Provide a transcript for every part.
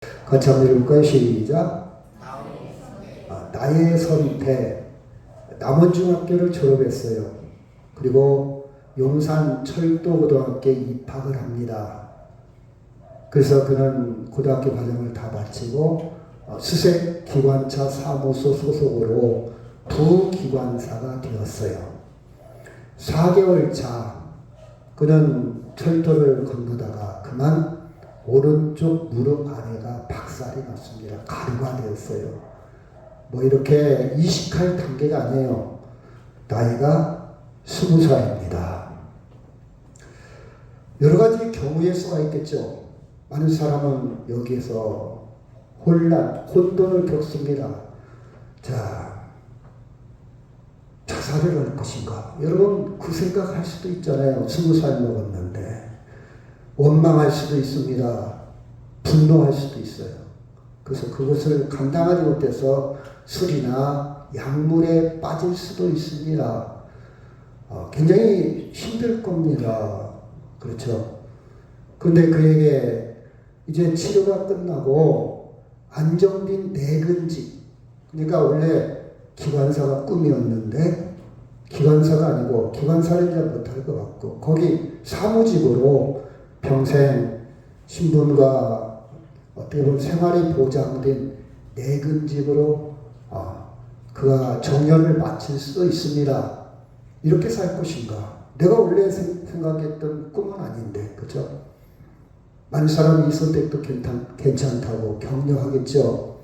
같이 한번 읽을까요? 시작. 나의 선택. 남원중학교를 졸업했어요. 그리고 용산 철도고등학교에 입학을 합니다. 그래서 그는 고등학교 과정을 다 마치고 수색기관차 사무소 소속으로 부기관사가 되었어요. 4개월 차 그는 철도를 건너다가 그만 오른쪽 무릎 아래가 박살이 났습니다. 가루가 되었어요. 뭐 이렇게 이식할 단계가 아니에요. 나이가 20살입니다. 여러 가지 경우의 수가 있겠죠. 많은 사람은 여기에서 혼돈을 겪습니다. 자, 자살을 할 것인가? 여러분 그 생각할 수도 있잖아요. 20살 먹었는데. 원망할 수도 있습니다. 분노할 수도 있어요. 그래서 그것을 감당하지 못해서 술이나 약물에 빠질 수도 있습니다. 굉장히 힘들 겁니다. 그렇죠? 근데 그에게 이제 치료가 끝나고 안정된 내근직, 그러니까 원래 기관사가 꿈이었는데 기관사가 아니고 기관사를 잘 못할 것 같고 거기 사무직으로 평생 신분과 어떻게 보면 생활이 보장된 내근직으로 그가 정년을 마칠 수도 있습니다. 이렇게 살 것인가? 내가 원래 생각했던 꿈은 아닌데, 그렇죠? 많은 사람이 이 선택도 괜찮다고 격려하겠죠.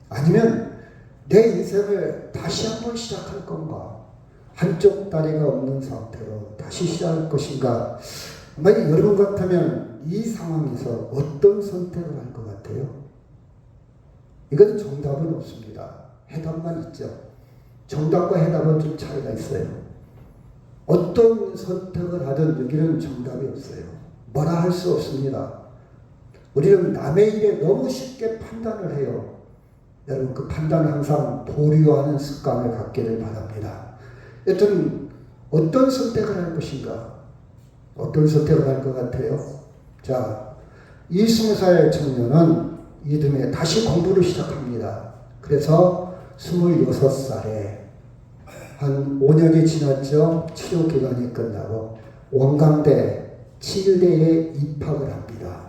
아니면 내 인생을 다시 한번 시작할 건가? 한쪽 다리가 없는 상태로 다시 시작할 것인가? 만약 여러분 같다면 이 상황에서 어떤 선택을 할 것 같아요? 이건 정답은 없습니다. 해답만 있죠. 정답과 해답은 좀 차이가 있어요. 어떤 선택을 하든 여기는 정답이 없어요. 뭐라 할 수 없습니다. 우리는 남의 일에 너무 쉽게 판단을 해요. 여러분 그 판단을 항상 보류하는 습관을 갖기를 바랍니다. 여튼 어떤 선택을 할 것인가? 어떤 선택을 할 것 같아요? 자, 이 20살 청년은 이듬해 다시 공부를 시작합니다. 그래서 26살에 한 5년이 지났죠. 치료 기간이 끝나고 원광대 치료대에 입학을 합니다.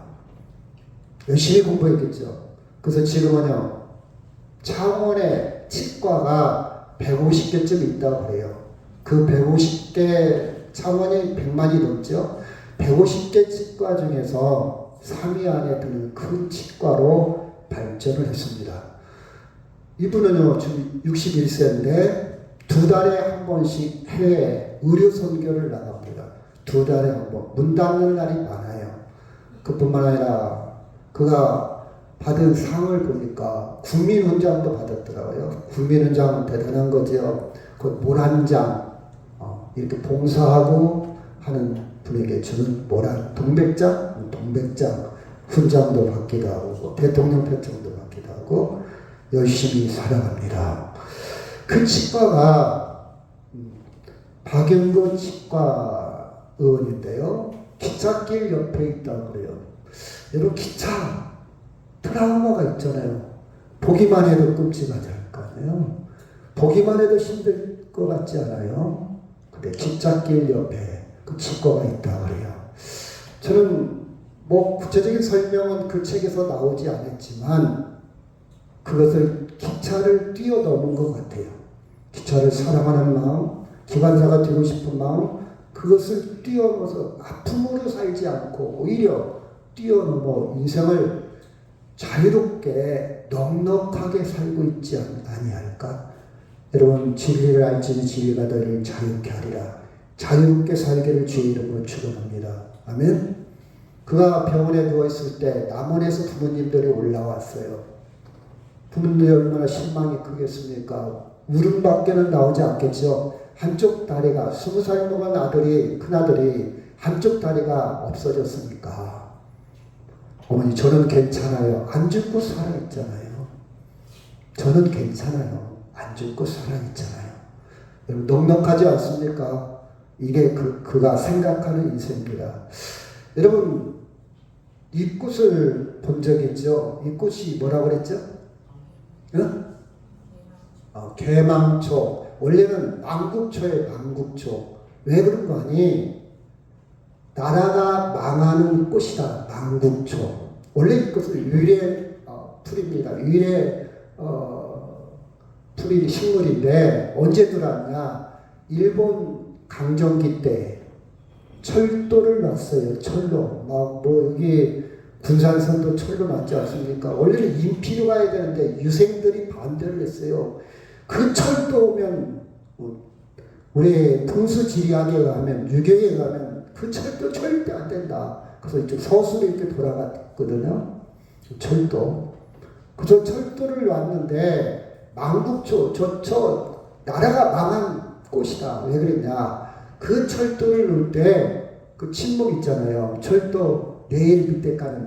열심히 공부했겠죠. 그래서 지금은요, 창원에 치과가 150개쯤 있다고 그래요. 그 150개, 창원이 100만이 넘죠. 150개 치과 중에서 3위 안에 드는 큰 치과로 발전을 했습니다. 이분은요, 지금 61세인데 2달에 한 번씩 해외 의료 선교를 나갑니다. 2달에 한 번. 문 닫는 날이 많아요. 그뿐만 아니라 그가 받은 상을 보니까 국민훈장도 받았더라고요. 국민훈장은 대단한 거죠. 그 모란장, 이렇게 봉사하고 하는 분에게 주는 동백장 훈장도 받기도 하고 대통령 표창도 받기도 하고 열심히 살아갑니다. 그 치과가 박영건 치과 의원인데요. 기찻길 옆에 있다고 그래요. 여러분 기차 트라우마가 있잖아요. 보기만 해도 끔찍하지 않을까요? 보기만 해도 힘들 것 같지 않아요? 근데 기찻길 옆에 그 치과가 있다고 그래요. 저는 뭐 구체적인 설명은 그 책에서 나오지 않았지만 그것을 기차를 뛰어넘은 것 같아요. 기차를 사랑하는 마음, 기관사가 되고 싶은 마음, 그것을 뛰어넘어서 아픔으로 살지 않고 오히려 뛰어넘어 인생을 자유롭게 넉넉하게 살고 있지 아니할까? 여러분 진리를 알지니 진리가 너희를 자유케 하리라. 자유롭게 살기를 주의 이름으로 축원합니다. 아멘. 그가 병원에 누워있을 때 남원에서 부모님들이 올라왔어요. 부모님들이 얼마나 실망이 크겠습니까? 울음밖에는 나오지 않겠죠. 한쪽 다리가 20살 먹은 큰아들이 한쪽 다리가 없어졌으니까 어머니 저는 괜찮아요. 안 죽고 살아있잖아요. 저는 괜찮아요. 안 죽고 살아있잖아요. 여러분 넉넉하지 않습니까? 이게 그가 생각하는 인생입니다. 여러분 이 꽃을 본 적 있죠? 이 꽃이 뭐라고 그랬죠? 개망초. 원래는 망국초예요, 망국초. 왜 그런 거 아니? 나라가 망하는 꽃이다, 망국초. 원래 이 꽃은 유래 풀입니다. 유래 풀이 식물인데 언제 들어왔냐? 일본 강점기 때 철도를 놨어요. 철로. 막 뭐 여기 군산선도 철로 놨지 않습니까? 원래는 인피로 가야 되는데 유생들이 반대를 했어요. 그 철도 오면 우리 풍수지리학에 가면 유교에 가면 그 철도 절대 안 된다. 그래서 이쪽 서수로 이렇게 돌아갔거든요. 철도. 그저 철도를 놨는데 망국초 저 나라가 망한 꽃이다. 왜 그랬냐? 그 철도를 놓을 때 그 침묵 있잖아요. 철도 레일 밑에 가는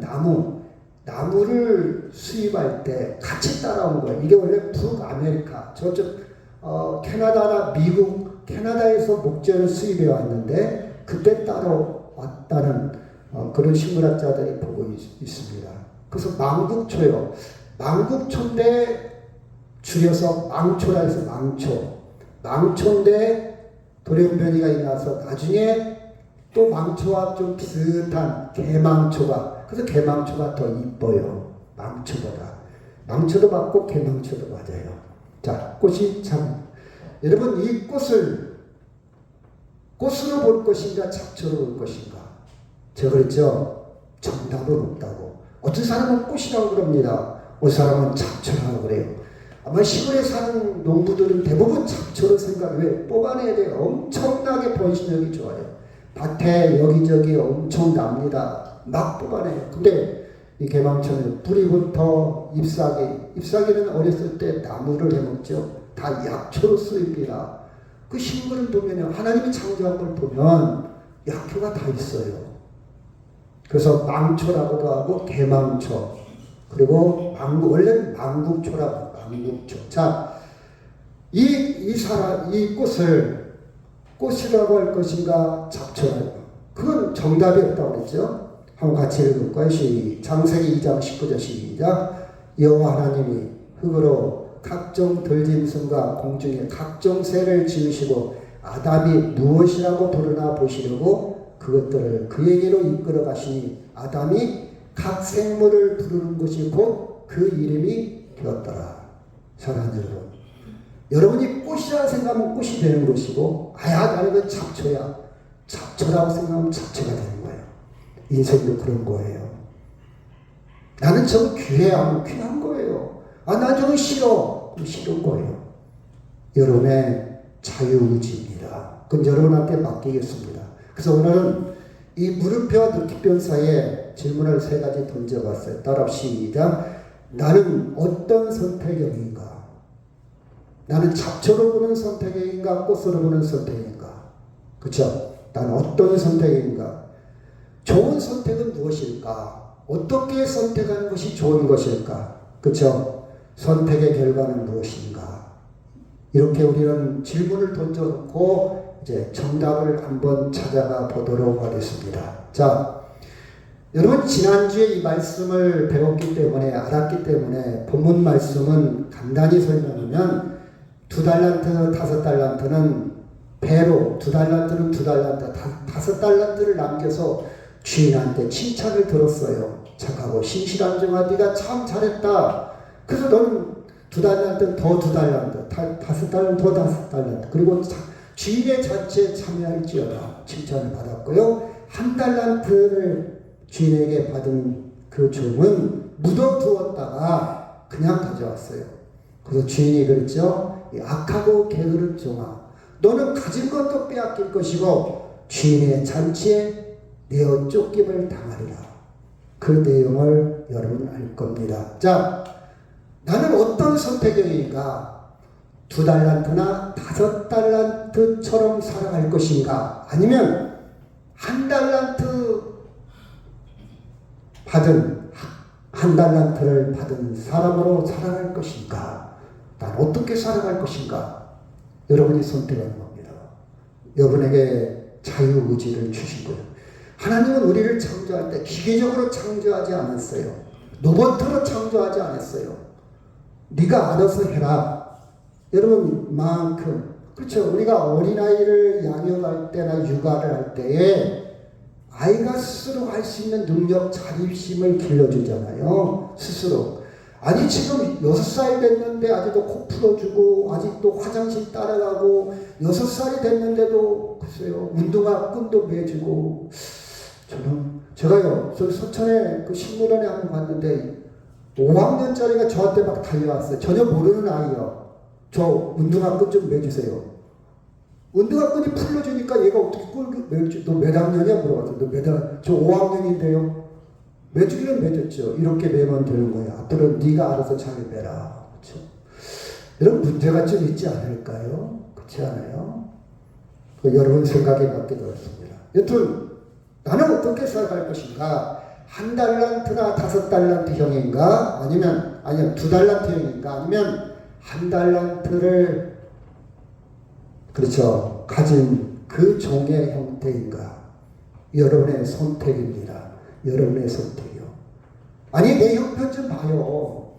나무를 수입할 때 같이 따라온 거예요. 이게 원래 북아메리카 저쪽 캐나다나 미국 캐나다에서 목재를 수입해 왔는데 그때 따라왔다는 그런 식물학자들이 보고 있습니다. 그래서 망국초요. 망국초인데 줄여서 망초라 해서 망초인데 돌연변이가 일어나서 나중에 또 망초와 좀 비슷한 개망초가, 그래서 개망초가 더 이뻐요. 망초보다. 망초도 맞고 개망초도 맞아요. 자, 꽃이 참. 여러분, 이 꽃으로 볼 것인가, 잡초로 볼 것인가? 제가 그랬죠? 정답은 없다고. 어떤 사람은 꽃이라고 그럽니다. 어떤 사람은 잡초라고 그래요. 아마 시골에 사는 농부들은 대부분 잡초로 왜 뽑아내야 돼요. 엄청나게 번식력이 좋아요. 밭에 여기저기 엄청 납니다. 막 뽑아내요. 근데 이 개망초는 뿌리부터 잎사귀는 어렸을 때 나무를 해먹죠. 다 약초로 쓰입니다. 그 식물을 보면 하나님이 창조한 걸 보면 약효가 다 있어요. 그래서 망초라고도 하고 개망초 그리고 원래는 망국초라고 망국초. 자, 이 꽃을 꽃이라고 할 것인가 잡초라고. 그건 정답이 없다고 그랬죠. 한번 같이 읽을까요? 창세기 2장 19절 시작. 여호와 하나님이 흙으로 각종 들짐승과 공중에 각종 새를 지으시고 아담이 무엇이라고 부르나 보시려고 그것들을 그에게로 이끌어 가시니 아담이 각 생물을 부르는 것이 곧 그 이름이 되었더라. 사랑하는 여러분, 여러분이 꽃이라 생각하면 꽃이 되는 것이고 나는 그 잡초야. 잡초라고 생각하면 잡초가 되는 거예요. 인생도 그런 거예요. 나는 저거 귀해하면 귀한 거예요. 난 저거 싫어. 싫은 거예요. 여러분의 자유의지입니다. 그건 여러분한테 맡기겠습니다. 그래서 오늘은 이 물음표와 느낌표 사이에 질문을 3가지 던져봤어요. 따라 시작. 나는 어떤 선택형인가? 나는 잡초로 보는 선택형인가? 꽃으로 보는 선택형인가? 그렇죠? 나는 어떤 선택형인가? 좋은 선택은 무엇일까? 어떻게 선택하는 것이 좋은 것일까? 그렇죠? 선택의 결과는 무엇인가? 이렇게 우리는 질문을 던져놓고 이제 정답을 한번 찾아가 보도록 하겠습니다. 자, 여러분 지난주에 이 말씀을 배웠기 때문에 알았기 때문에 본문 말씀은 간단히 설명하면 2달란트, 5달란트는 배로 2달란트는 2달란트, 5달란트를 남겨서 주인한테 칭찬을 들었어요. 착하고 신실한정아 네가 참 잘했다. 그래서 너는 2달란트는 더 2달란트, 5달란트는 더 5달란트. 그리고 주인의 잔치에 참여할지어다 칭찬을 받았고요. 1달란트를 주인에게 받은 그 종은 묻어두었다가 그냥 가져왔어요. 그래서 주인이 그랬죠. 악하고 게으른 종아, 너는 가진 것도 빼앗길 것이고 주인의 잔치에 내어 쫓김을 당하리라. 그 내용을 여러분 알 겁니다. 자, 나는 어떤 선택형인가? 2달란트나 5달란트처럼 살아갈 것인가? 아니면 1달란트 받은 1달란트를 받은 사람으로 살아갈 것인가? 난 어떻게 살아갈 것인가? 여러분이 선택하는 겁니다. 여러분에게 자유의지를 주신 거예요. 하나님은 우리를 창조할 때 기계적으로 창조하지 않았어요. 로봇으로 창조하지 않았어요. 네가 알아서 해라. 여러분 만큼 그렇죠. 우리가 어린아이를 양육할 때나 육아를 할 때에 아이가 스스로 할 수 있는 능력, 자립심을 길러주잖아요. 스스로. 아니 지금 6살 됐는데 아직도 코 풀어주고 아직도 화장실 따라가고 6살이 됐는데도 글쎄요 운동화 끈도 매주고 제가요 저 서천에 그 식물원에 한번 갔는데 5학년짜리가 저한테 막 달려왔어요. 전혀 모르는 아이요. 저 운동화 끈 좀 매주세요. 운동화 끈이 풀려주니까 얘가 어떻게 끈을 매지? 너 몇 학년이야? 물어봤어요. 너 몇 학년? 저 5학년인데요. 매주기는 매줬죠. 이렇게 매면 되는 거야. 앞으로 네가 알아서 잘 매라. 그렇죠? 이런 문제가 좀 있지 않을까요? 그렇지 않아요? 여러분 생각에 맡기도 했습니다. 여튼 나는 어떻게 살아갈 것인가? 1달란트나 5달란트 형인가? 아니면 2달란트 형인가? 아니면 1달란트를 그렇죠. 가진 그 종의 형태인가? 여러분의 선택입니다. 여러분의 선택이요. 아니 내 형편 좀 봐요.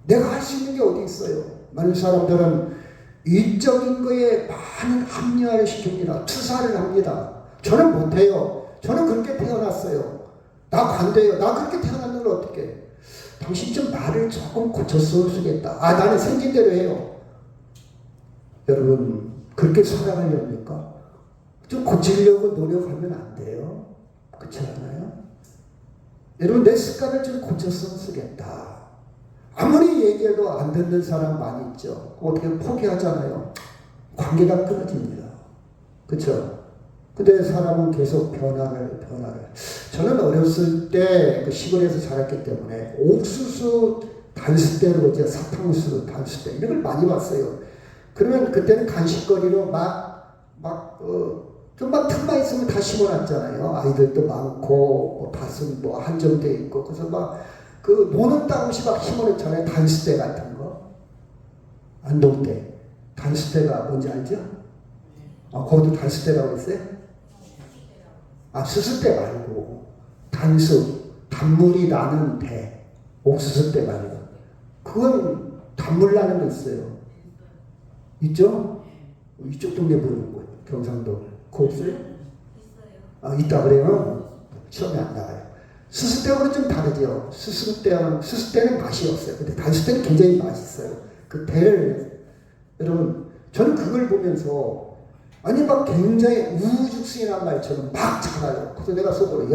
내가 할 수 있는 게 어디 있어요? 많은 사람들은 일적인 거에 많은 합리화를 시킵니다. 투사를 합니다. 저는 못해요. 저는 그렇게 태어났어요. 나 관대해요. 나 그렇게 태어났는 걸 어떻게 해? 당신 좀 말을 조금 고쳤으면 쓰겠다. 나는 생긴 대로 해요. 여러분 그렇게 살아가려니까 좀 고치려고 노력하면 안 돼요. 그렇지 않아요? 여러분 내 습관을 좀 고쳤으면 쓰겠다. 아무리 얘기해도 안 듣는 사람 많이 있죠. 어떻게 포기하잖아요. 관계가 끊어집니다. 그렇죠? 근데 사람은 계속 변화를. 저는 어렸을 때 그 시골에서 자랐기 때문에 옥수수 단수대로 이제 사탕수수 단수대 이런 걸 많이 봤어요. 그러면 그때는 간식거리로 좀만 틈만 있으면 다 심어놨잖아요. 아이들도 많고 밭은 한정돼 있고 그래서 그 노는 땅없이 심어놓잖아요. 단수대 같은 거. 안동대 단수대가 뭔지 알죠? 거기도 단수대라고 했어요? 수수대 말고 단물이 나는 대 옥수수대 말고 그건 단물 나는 거 있어요. 있죠? 이쪽 동네 보는 거예요. 경상도. 그거 없어요? 있다 그래요? 시험에 안 나와요. 수수대하고는 좀 다르죠. 수수대는 맛이 없어요. 근데 단수대는 굉장히 맛있어요. 그 대를, 여러분, 저는 그걸 보면서, 굉장히 우후죽순이란 말처럼 막 자라요. 그래서 내가 속으로,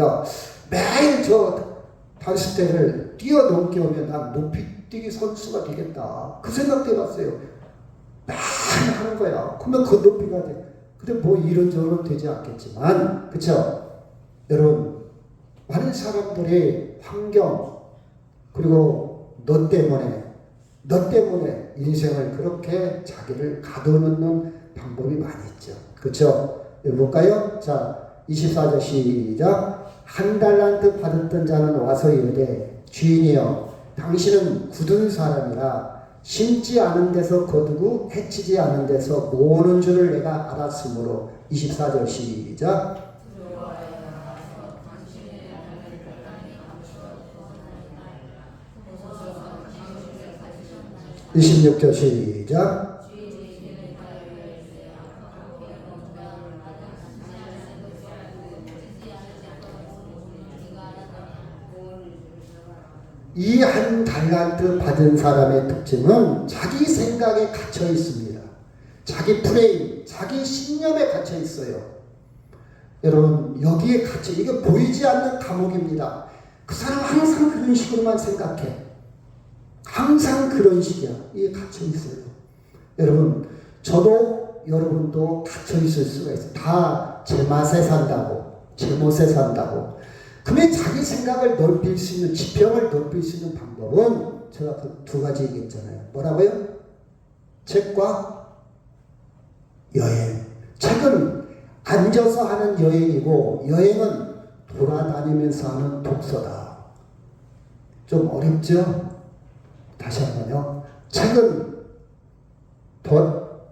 매일 저 단수대를 뛰어넘게 오면 난 높이뛰기 선수가 되겠다. 그 생각도 해봤어요. 많이 하는 거야. 그러면 그 높이가 돼. 근데 이런저런 되지 않겠지만, 그쵸? 여러분, 많은 사람들의 환경, 그리고 너 때문에 인생을 그렇게 자기를 가둬놓는 방법이 많이 있죠. 그쵸? 볼까요? 자, 24절 시작. 1달란트 받았던 자는 와서 이르되 주인이여 당신은 굳은 사람이라 심지 않은 데서 거두고 해치지 않은 데서 모으는 줄을 내가 알았으므로 24절 시작. 26절 시작. 이 1달란트 받은 사람의 특징은 자기 생각에 갇혀 있습니다. 자기 프레임, 자기 신념에 갇혀 있어요. 여러분 여기에 갇혀 이게 보이지 않는 감옥입니다. 그 사람 항상 그런 식으로만 생각해. 항상 그런 식이야. 이게 갇혀 있어요. 여러분 저도 여러분도 갇혀 있을 수가 있어요. 다 제 맛에 산다고, 제 멋에 산다고. 그러면 자기 생각을 넓힐 수 있는, 지평을 넓힐 수 있는 방법은 제가 그 2가지 얘기했잖아요. 뭐라고요? 책과 여행. 책은 앉아서 하는 여행이고 여행은 돌아다니면서 하는 독서다. 좀 어렵죠? 다시 한번요. 책은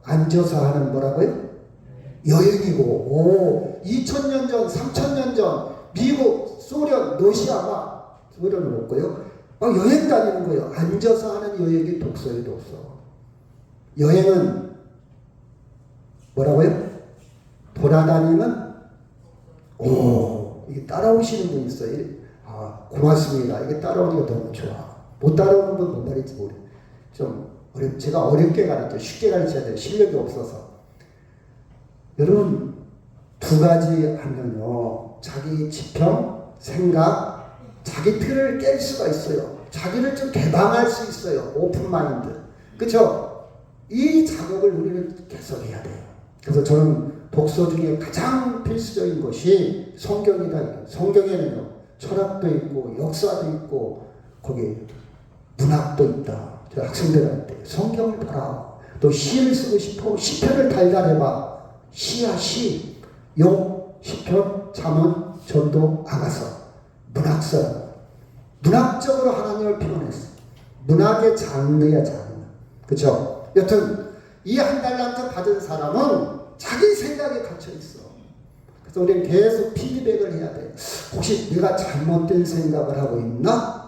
앉아서 하는 뭐라고요? 여행이고 2000년 전, 3000년 전 미국, 소련, 러시아 막 소련은 없고요. 막 여행 다니는 거예요. 앉아서 하는 여행이 독서에도 없어. 여행은 뭐라고요? 돌아다니면 이게 따라오시는 분 있어요. 고맙습니다. 이게 따라오니까 너무 좋아. 못 따라오는 분 뭔 말인지 모르. 좀 제가 어렵게 가르쳐, 쉽게 가르쳐야 돼요. 실력이 없어서. 여러분 두 가지 하면요, 자기 지평, 생각, 자기 틀을 깰 수가 있어요. 자기를 좀 개방할 수 있어요. 오픈 마인드. 그렇죠? 이 작업을 우리는 계속 해야 돼요. 그래서 저는 독서 중에 가장 필수적인 것이 성경이다. 성경에는요, 철학도 있고 역사도 있고 거기 문학도 있다. 제가 학생들한테 성경을 봐라. 또 시를 쓰고 싶어. 시편을 달달해봐. 시야 시. 용, 시편, 잠언, 전도, 아가서. 문학서. 문학적으로 하나님을 표현했어. 문학의 장르야 장르. 그렇죠? 여튼 이 한 달란트 받은 사람은 자기 생각에 갇혀 있어. 그래서 우리는 계속 피드백을 해야 돼. 혹시 내가 잘못된 생각을 하고 있나?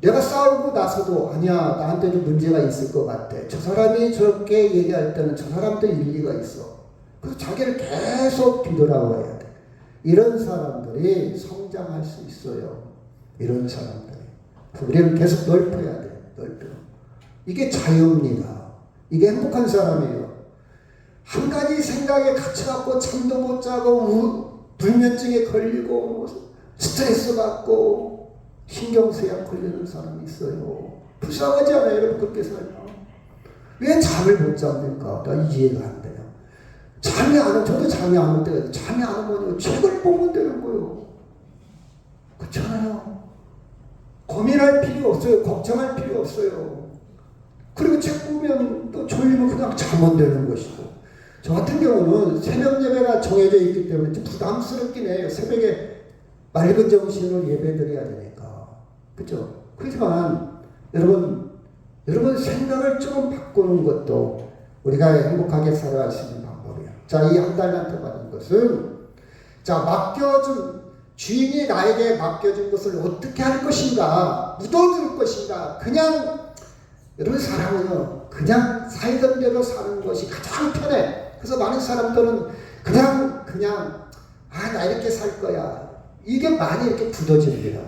내가 싸우고 나서도 아니야, 나한테도 문제가 있을 것 같아. 저 사람이 저렇게 얘기할 때는 저 사람도 일리가 있어. 그래서 자기를 계속 뒤돌아봐야 돼. 이런 사람들이 성장할 수 있어요. 이런 사람들이. 그래서 우리는 계속 넓혀야 돼. 넓혀. 이게 자유입니다. 이게 행복한 사람이에요. 한 가지 생각에 갇혀갖고 잠도 못 자고 불면증에 걸리고 스트레스 받고 신경쇠약 걸리는 사람이 있어요. 불쌍하지 않아요? 여러분 그렇게 살면. 왜 잠을 못 잡니까? 나 이해가 안 돼요. 잠이 안 오면, 저도 잠이 안 올 때가 잠이 안 오면 책을 보면 되는 거예요. 그렇잖아요. 고민할 필요 없어요. 걱정할 필요 없어요. 그리고 책 보면 또 졸리면 그냥 자면 되는 것이고. 저 같은 경우는 새벽 예배가 정해져 있기 때문에 좀 부담스럽긴 해요. 새벽에 맑은 정신으로 예배 드려야 되니까. 그죠? 그렇지만 여러분 생각을 좀 바꾸는 것도 우리가 행복하게 살아갈 수 있는 방법이에요. 자, 이 한 달란트 받은 것은, 자, 주인이 나에게 맡겨준 것을 어떻게 할 것인가, 묻어둘 것인가, 그냥, 여러분 사람은요, 그냥 살던 대로 사는 것이 가장 편해. 그래서 많은 사람들은 그냥, 나 이렇게 살 거야. 이게 많이 이렇게 굳어집니다.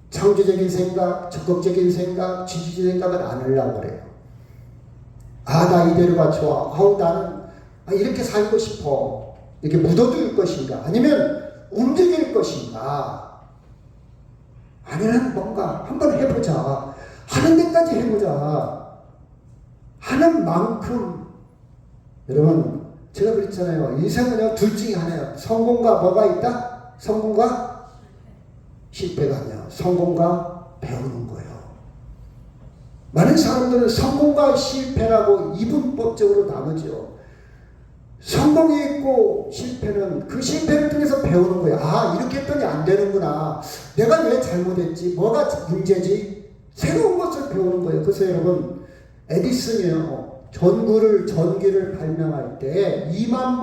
창조적인 생각, 적극적인 생각, 지지적인 생각을 안 하려고 그래요. 나 이대로가 좋아. 나는 이렇게 살고 싶어. 이렇게 묻어둘 것인가? 아니면 움직일 것인가? 아니면 뭔가 한번 해보자. 하는 데까지 해보자. 하는 만큼. 여러분, 제가 그랬잖아요. 인생은요, 둘 중에 하나예요. 성공과 뭐가 있다? 성공과 실패가 아니야. 성공과 배우는 거예요. 많은 사람들은 성공과 실패라고 이분법적으로 나누죠. 성공이 있고 실패는 그 실패를 통해서 배우는 거야. 이렇게 했더니 안 되는구나. 내가 왜 잘못했지? 뭐가 문제지? 새로운 것을 배우는 거예요. 그래서 여러분, 에디슨이요. 전기를 발명할 때 2만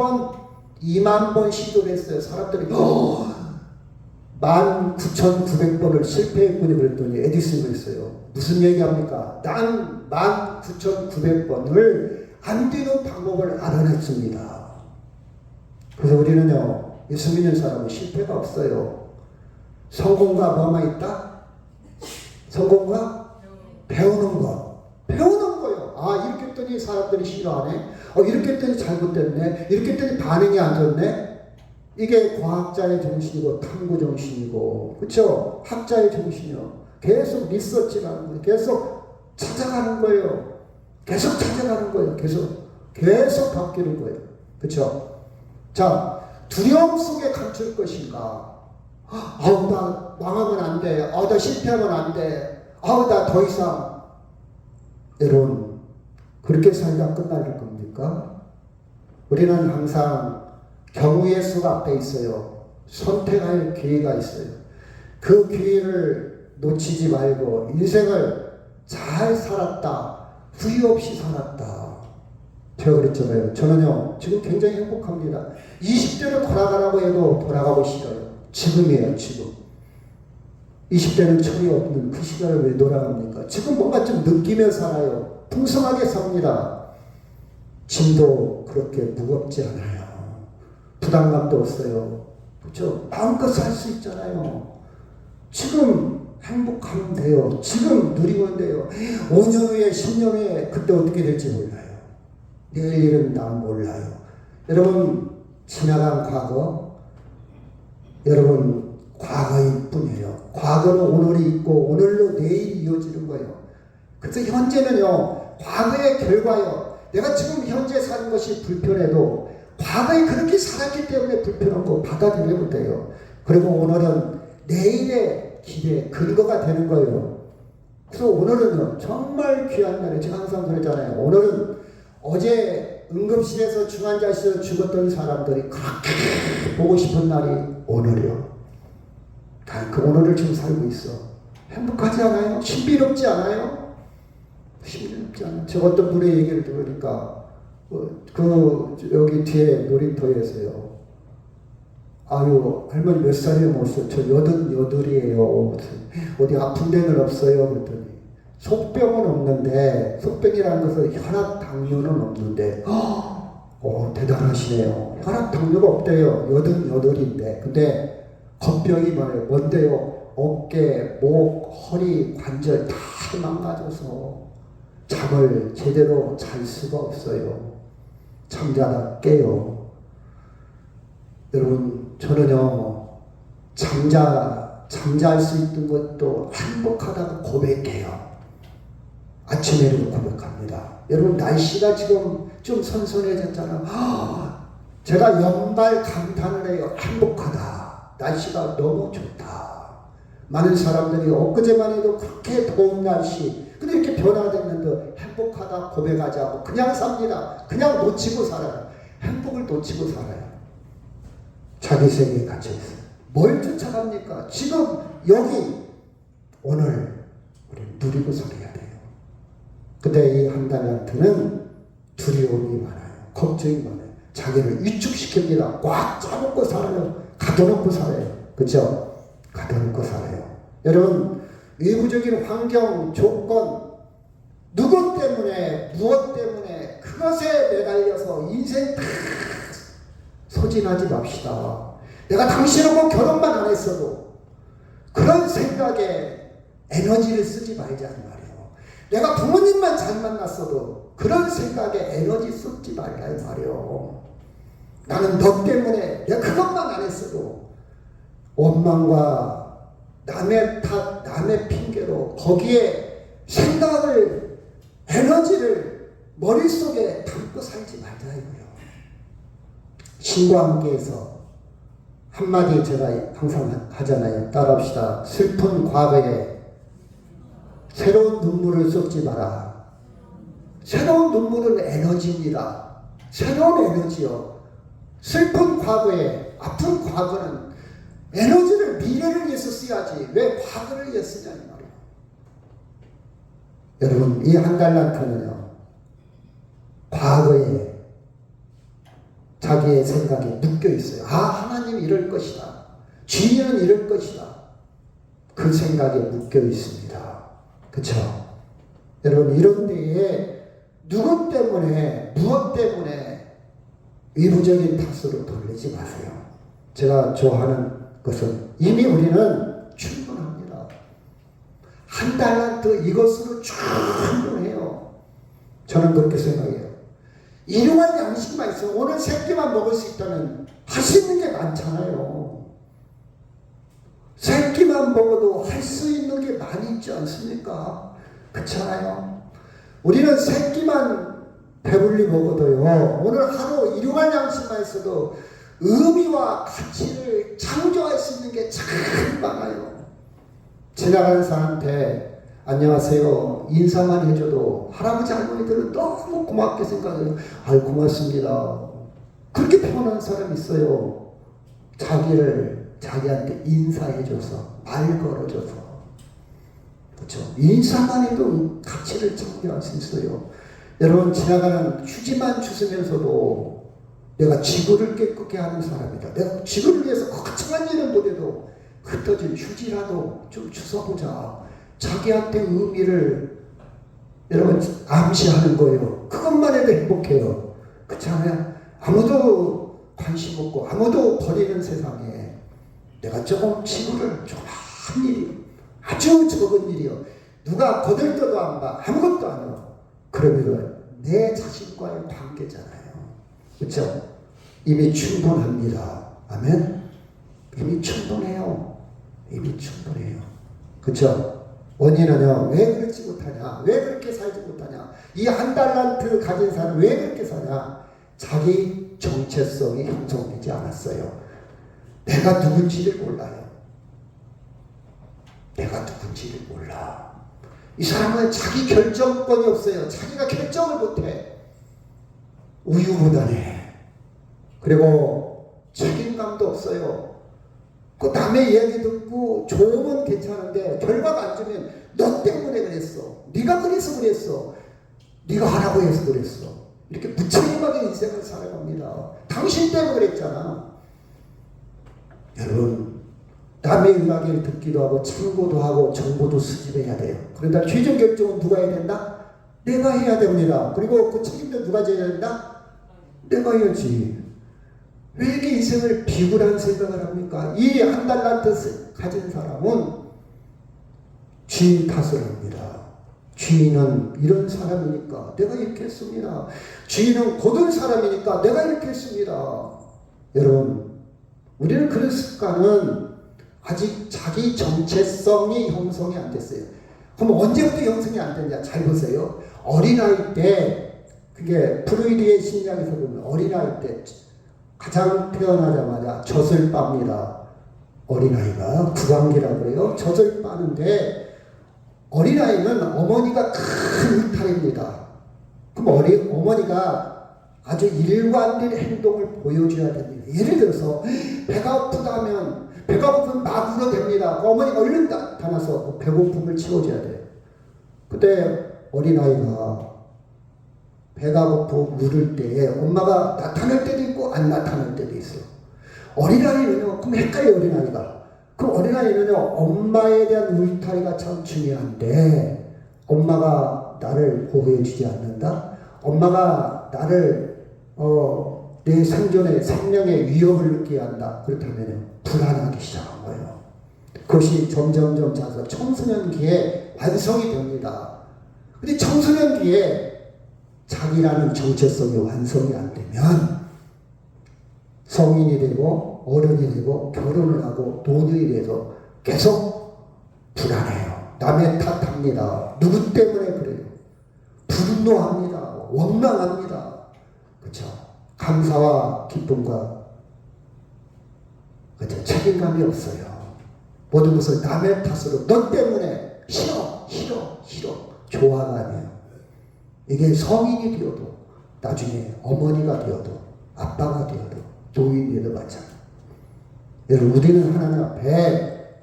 번 시도를 했어요. 사람들이 19,900번을 실패했군요. 그랬더니 에디슨이 그랬어요. 무슨 얘기합니까? 난 19,900번을 안 되는 방법을 알아냈습니다. 그래서 우리는요, 예수 믿는 사람은 실패가 없어요. 성공과 뭐만 있다? 성공과 배우는 것. 배우는 거예요. 이렇게 했더니 사람들이 싫어하네. 이렇게 했더니 잘못됐네. 이렇게 했더니 반응이 안 좋네. 이게 과학자의 정신이고 탐구 정신이고, 그렇죠? 학자의 정신이요. 계속 리서치라는 거예요. 계속 찾아가는 거예요. 계속 찾아가는 거예요. 계속 바뀌는 거예요. 그렇죠? 자, 두려움 속에 감출 것인가? 나 망하면 안 돼. 나 실패하면 안 돼. 나 더 이상. 여러분, 그렇게 살다 끝날 겁니까? 우리는 항상 경우의 수가 앞에 있어요. 선택할 기회가 있어요. 그 기회를 놓치지 말고 인생을 잘 살았다. 후회 없이 살았다. 제가 그랬잖아요. 저는요, 지금 굉장히 행복합니다. 20대로 돌아가라고 해도 돌아가고 싫어요. 지금이에요, 지금. 20대는 철이 없는 그 시간을 왜 돌아갑니까? 지금 뭔가 좀 느끼며 살아요. 풍성하게 삽니다. 짐도 그렇게 무겁지 않아요. 부담감도 없어요. 그렇죠? 마음껏 살 수 있잖아요. 지금 행복하면 돼요. 지금 누리면 돼요. 5년 후에 10년 후에 그때 어떻게 될지 몰라요. 내일 일은 난 몰라요. 여러분 지나간 과거, 여러분 과거일 뿐이에요. 과거는 오늘이 있고 오늘로 내일이 이어지는 거예요. 그래서 현재는요, 과거의 결과요. 내가 지금 현재 사는 것이 불편해도 과거에 그렇게 살았기 때문에 불편한 거 받아들여도 돼요. 그리고 오늘은 내일의 기대, 근거가 되는 거예요. 그래서 오늘은요, 정말 귀한 날이에요. 제가 항상 그러잖아요. 오늘은 어제 응급실에서 중환자실에서 죽었던 사람들이 그렇게 보고 싶은 날이 오늘이요. 다 그 오늘을 지금 살고 있어. 행복하지 않아요? 신비롭지 않아요? 신비롭지 않아요. 저 어떤 분의 얘기를 들으니까 여기 뒤에 놀이터에서요. 아유, 할머니 몇 살이에요? 저 88이에요. 어디 아픈 데는 없어요? 그랬더니 속병은 없는데, 속병이라는 것은 혈압, 당뇨는 없는데, 대단하시네요. 혈압, 당뇨가 없대요. 88인데. 근데 겉병이 뭔데요? 어깨, 목, 허리, 관절 다 망가져서 잠을 제대로 잘 수가 없어요. 잠자다 깨요. 여러분, 저는요, 잠잘 수 있는 것도 행복하다고 고백해요. 아침에 이렇게 고백합니다. 여러분, 날씨가 지금 좀 선선해졌잖아요. 제가 연발 감탄을 해요. 행복하다. 날씨가 너무 좋다. 많은 사람들이 엊그제만 해도 그렇게 더운 날씨, 근데 이렇게 변화됐는데 행복하다 고백하지 않고 그냥 삽니다. 그냥 놓치고 살아요. 행복을 놓치고 살아요. 자기 세계에 갇혀있어요. 뭘 쫓아갑니까? 지금 여기 오늘 우리 누리고 살아야 돼요. 근데 이 한 달란트는 두려움이 많아요. 걱정이 많아요. 자기를 위축시킵니다. 꽉 짜놓고 살아요. 가둬놓고 살아요. 그렇죠? 가둬놓고 살아요. 여러분, 외부적인 환경, 조건, 누구 때문에, 무엇 때문에 그것에 매달려서 인생 다 소진하지 맙시다. 내가 당신하고 결혼만 안 했어도 그런 생각에 에너지를 쓰지 말자는 말이에요. 내가 부모님만 잘 만났어도 그런 생각에 에너지 쏟지 말라는 말이에요. 나는 너 때문에 내가 그것만 안 했어도 원망과 남의 탓, 남의 핑계로 거기에 생각을, 에너지를 머릿속에 담고 살지 말자 이거예요. 신과 함께해서 한마디 제가 항상 하잖아요. 따라합시다. 슬픈 과거에 새로운 눈물을 쏟지 마라. 새로운 눈물은 에너지입니다. 새로운 에너지요. 슬픈 과거에, 아픈 과거는 에너지를 미래를 위해서 써야지 왜 과거를 위해 쓰냐 이 말이에요. 여러분, 이 한 달란트는요, 과거에 자기의 생각이 묶여 있어요. 하나님이 이럴 것이다. 주인은 이럴 것이다. 그 생각에 묶여 있습니다. 그렇죠? 여러분, 이런 데에 누구 때문에, 무엇 때문에 외부적인 탓으로 돌리지 마세요. 제가 좋아하는 것은 이미 우리는 충분합니다. 한 달란트 이것으로 충분해요. 저는 그렇게 생각해요. 일용할 양식만 있어요. 오늘 세 끼만 먹을 수 있다면 할 수 있는 게 많잖아요. 세 끼만 먹어도 할 수 있는 게 많이 있지 않습니까? 그렇잖아요. 우리는 세 끼만 배불리 먹어도요, 오늘 하루 일용할 양식만 있어도 의미와 가치를 창조할 수 있는 게 참 많아요. 지나가는 사람한테 안녕하세요 인사만 해줘도 할아버지 할머니들은 너무 고맙게 생각해요. 아유 고맙습니다. 그렇게 표현하는 사람이 있어요. 자기한테 인사해줘서, 말 걸어줘서. 그렇죠? 인사만 해도 가치를 창조할 수 있어요. 여러분, 지나가는 휴지만 주시면서도 내가 지구를 깨끗게 하는 사람이다. 내가 지구를 위해서 거창한 일은 못해도 흩어진 휴지라도 좀 주워보자. 자기한테 의미를 여러분 암시하는 거예요. 그것만 해도 행복해요. 그렇지 않아요? 아무도 관심 없고 아무도 버리는 세상에 내가 조금 지구를 조그만 일이 아주 적은 일이요. 누가 거들떠도 안 봐. 아무것도 안 해요. 그러면 내 자신과의 관계잖아요. 그렇죠? 이미 충분합니다. 아멘? 이미 충분해요. 이미 충분해요. 그렇죠? 원인은요. 왜 그렇지 못하냐? 왜 그렇게 살지 못하냐? 이 한 달란트 가진 사람 왜 그렇게 사냐? 자기 정체성이 형성되지 않았어요. 내가 누군지를 몰라요. 내가 누군지를 몰라. 이 사람은 자기 결정권이 없어요. 자기가 결정을 못해. 우유부단해. 그리고 책임감도 없어요. 그 남의 이야기 듣고 좋으면 괜찮은데 결과가 안 주면 너 때문에 그랬어. 네가 그래서 그랬어. 네가 하라고 해서 그랬어. 이렇게 무책임하게 인생을 살아갑니다. 당신 때문에 그랬잖아. 여러분, 남의 이야기를 듣기도 하고 참고도 하고 정보도 수집해야 돼요. 그러다 최종 결정은 누가 해야 된다? 내가 해야 됩니다. 그리고 그 책임도 누가 져야 된다? 내가 해야지. 왜 이렇게 인생을 비굴한 생각을 합니까? 이 한 달란트 가진 사람은 주인 탓을 합니다. 주인은 이런 사람이니까 내가 이렇게 했습니다. 주인은 고든 사람이니까 내가 이렇게 했습니다. 여러분, 우리는 그런 습관은 아직 자기 정체성이 형성이 안 됐어요. 그럼 언제부터 형성이 안 됐냐? 잘 보세요. 어린아이 때, 그게 프루이드의 심리학에서 보면 어린아이 때 가장 태어나자마자 젖을 빱니다. 어린아이가 구강기라고 그래요. 젖을 빠는데 어린아이는 어머니가 큰 울타리입니다. 그럼 어머니가 아주 일관된 행동을 보여줘야 됩니다. 예를 들어서 배가 고프다면 배가 고프면 막 울어댑니다. 어머니가 얼른 나타나서 배고픔을 채워줘야 돼요. 그때 어린아이가 배가 고프고 물을 때 엄마가 나타날 때도 있고 안 나타날 때도 있어요. 어린아이는요, 그럼 헷갈려 어린아이가. 그 어린아이는요, 엄마에 대한 울타리가 참 중요한데 엄마가 나를 보호해주지 않는다? 엄마가 나를 내 생존의 생명의 위협을 느끼게 한다. 그렇다면 불안하기 시작한 거예요. 그것이 점점점 자라서 청소년기에 완성이 됩니다. 근데 청소년기에 자기라는 정체성이 완성이 안 되면 성인이 되고 어른이 되고 결혼을 하고 노년이 돼서 계속 불안해요. 남의 탓합니다. 누구 때문에 그래요? 분노합니다. 원망합니다. 그렇죠? 감사와 기쁨과 그렇죠? 책임감이 없어요. 모든 것을 남의 탓으로 너 때문에 싫어 좋아가 아니에요. 이게 성인이 되어도 나중에 어머니가 되어도 아빠가 되어도 노인이 되어도 마찬가지예요. 여러분, 우리는 하나님 앞에